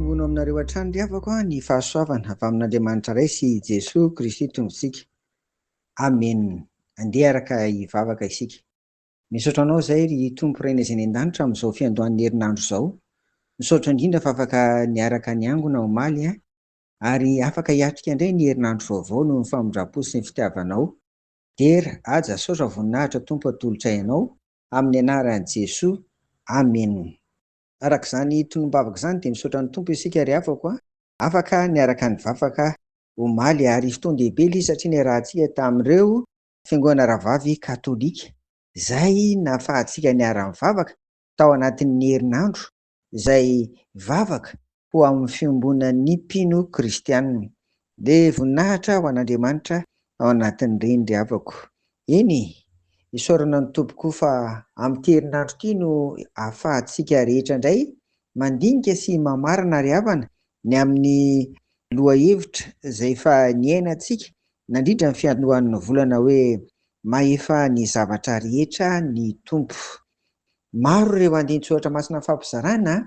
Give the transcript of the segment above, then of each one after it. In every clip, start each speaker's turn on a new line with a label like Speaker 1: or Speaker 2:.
Speaker 1: Tombono aminareo hatrany ry havako ny fahasoavana avy amin'Andriamanitra iray sy Jesosy Kristy tombontsika. Amen. Andeha araka hivavaka isika. Misaotra anao izay ry Tompo Raina izay any an-danitra amin'izao fiandohan'ny herinandro izao. Misaotra indrindra fa afaka niaraka niangona omaly ary afaka hiatrika indray ny herinandro vaovao noho ny famondrapo sy ny fitiavanao. Dera aja saotra voninahitra Tompo atolotra ianao amin'ny anaran'i Jesosy. Amen. Araka izany tolombavaka izany dia misaotra ny Tompo isika ry havako afaka niaraka nivavaka omaly ary fotoan-dehibe ilay satria niarahantsika tamin'ireo fiangonana ravavy katolika izay nahafahantsika niara-mivavaka tao anatin'ny herinandro izay vavaka ho amin'ny fiambonan'ny mpino kristianina. Dia voninahitra ho an'Andriamanitra ao anatin'ireny ry havako. Eny, isaorana ny tompoko fa amin'ity herinandro ity no ahafahantsika rehetra indray mandinika sy mamarana ry havana ny amin'ny lohahevitra izay efa niainantsika nandrindra ny fiandohan'ny volana hoe mahefa ny zavatra rehetra ny Tompo. Maro ireo andin-tsoatra masina fampizarana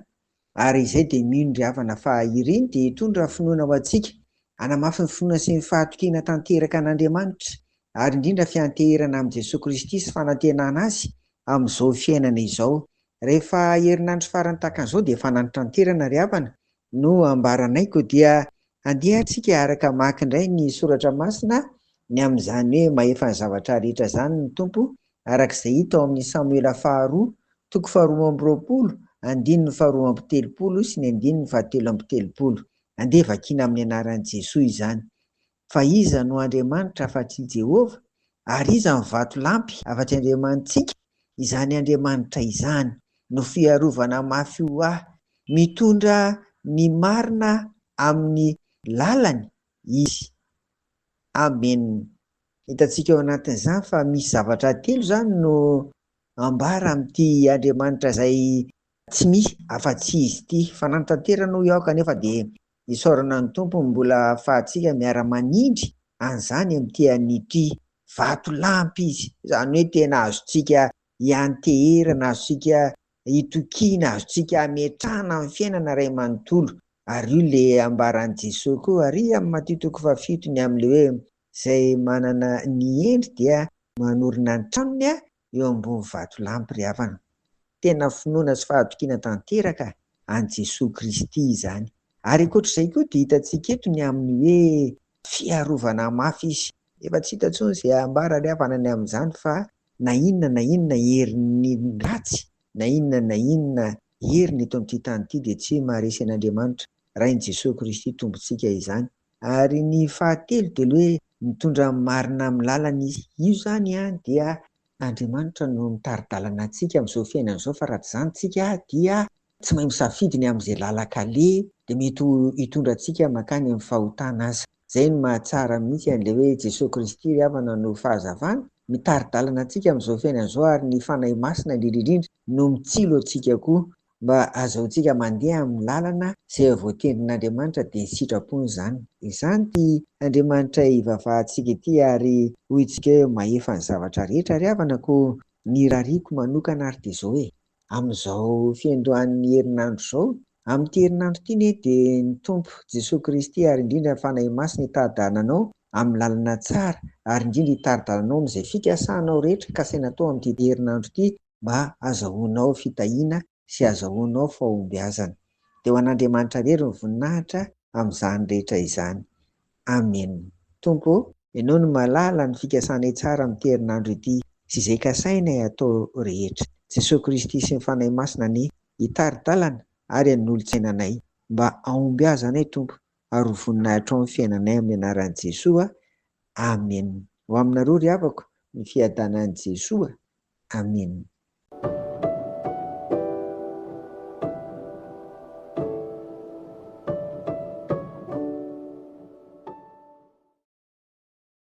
Speaker 1: ary izay dia mino ry havana fa ireny dia hitondra finoana ho antsika hanamafy ny finoana sy ny fahatokiana tanteraka an'Andriamanitra ary indrindra fianteherana amin'i Jesosy Kristy sy fanantenana azy amin'izao fiainana izao. Rehefa herinandro farany takan'izao dia efa nanotanterana ry havana no ambaranaiko dia andeha antsika araka maka indray ny soratra masina ny amin'izany hoe mahefa ny zavatra rehetra izany ny Tompo arak'izay hita ao amin'ny Samuela faharoa toko faharoa amby roapolo andininy faharoa amby telopolo sy ny andininy fahatelo amby telopolo. Andeha vakiana amin'ny anaran'i Jesosy izany. Fa iza no Andriamanitra afa-tsy Jehovah ary iza ny vato lampy afa-tsy Andriamanitsika, izany Andriamanitra izany no fiarovana mafy ho ahy, mitondra ny marina amin'ny lalany izy. Amen. Hitantsika ao anatin'izany fa misy zavatra telo izany no ambara amin'ity Andriamanitra izay tsy misy afa-tsy izy ity. Fa nanotanterana iaho kanefa dia isaorana ny Tompo mbola ahafahantsika miara-manindry an'izany amin'ity an'ity vato lampy izy. Izany hoe tena azontsika hianteherana, azontsika hitokiana, azontsika hametrahana amin'ny fiainana iray manontolo. Ary io le ambaran'i Jesosy koa ary amin'ny Mateo toko fahafito ny amin'ilay hoe izay manana ny endry dia manorina ny tranony eo ambony vato lampy ry havana. Tena finoana sy fahatokiana tanteraka an'i Jesosy Kristy izany. Ary ankoatr'izay koa dia hitantsika eto ny amin'ny hoe fiarovana mafy izy. Efa tsy hita intsony izay ambara ry havana ny amin'izany fa na inona herin'ny ratsy, na inona heriny eto amin'ity tany ity dia tsy maharesy an'Andriamanitra rain'i Jesosy Kristy tombontsika izany. Ary ny fahatelo dia hoe mitondra marina amin'ny lalany izy. Io izany dia Andriamanitra no mitari-dalana antsika amin'izao fiainana izao, fa raha tsy izany tsika dia tsy mahay misafidy ny amin'izay lalakaleha dia mety hitondra antsika mankany amin'ny fahotana aza. Izay no mahatsara mihitsy an'ilay hoe Jesosy Kristy ry havana no fahazavana mitari-dalana antsika amin'izao fiainana izao ary ny fanahy masina indrindra no mitsilo antsika koa mba azahoantsika mandeha amin'ny lalana izay voatentin'Andriamanitra dia ny sitrapony izany. Izany ity Andriamanitra hivavahantsika ity ary hoy isika hoe mahefa ny zavatra rehetra ry havana koa ny rariako manokana ary dia izao hoe amin'izao fiandohan'ny herinandro izao, amin'ity herinandro ity dia ny Tompo Jesosy Kristy ary indrindra ny fanahy masina hitari-dalanao amin'ny lalana tsara ary indrindra hitari-dalanao amin'izay fikasanao rehetra kasaina tao amin'ity herinandro ity mba azahoanao fitahiana sy azahoanao fahombiazana. Dia ho an'Andriamanitra irery ny voninahitra amin'izany rehetra izany. Amen. Tompo, ianao no mahalala ny fikasanay tsara amin'ity herinandro ity sy izay kasainay atao rehetra. Jesosy Kristy sy ny fanahy masina ny hitari-dalana ary hanolontsainanay mba ahombiazanay Tompo ary ho voninahitra ao amin'ny fiainanay amin'ny anaran'i Jesosy. Amen. Ho aminareo ry havako ny fiadanan'i Jesosy. Amen.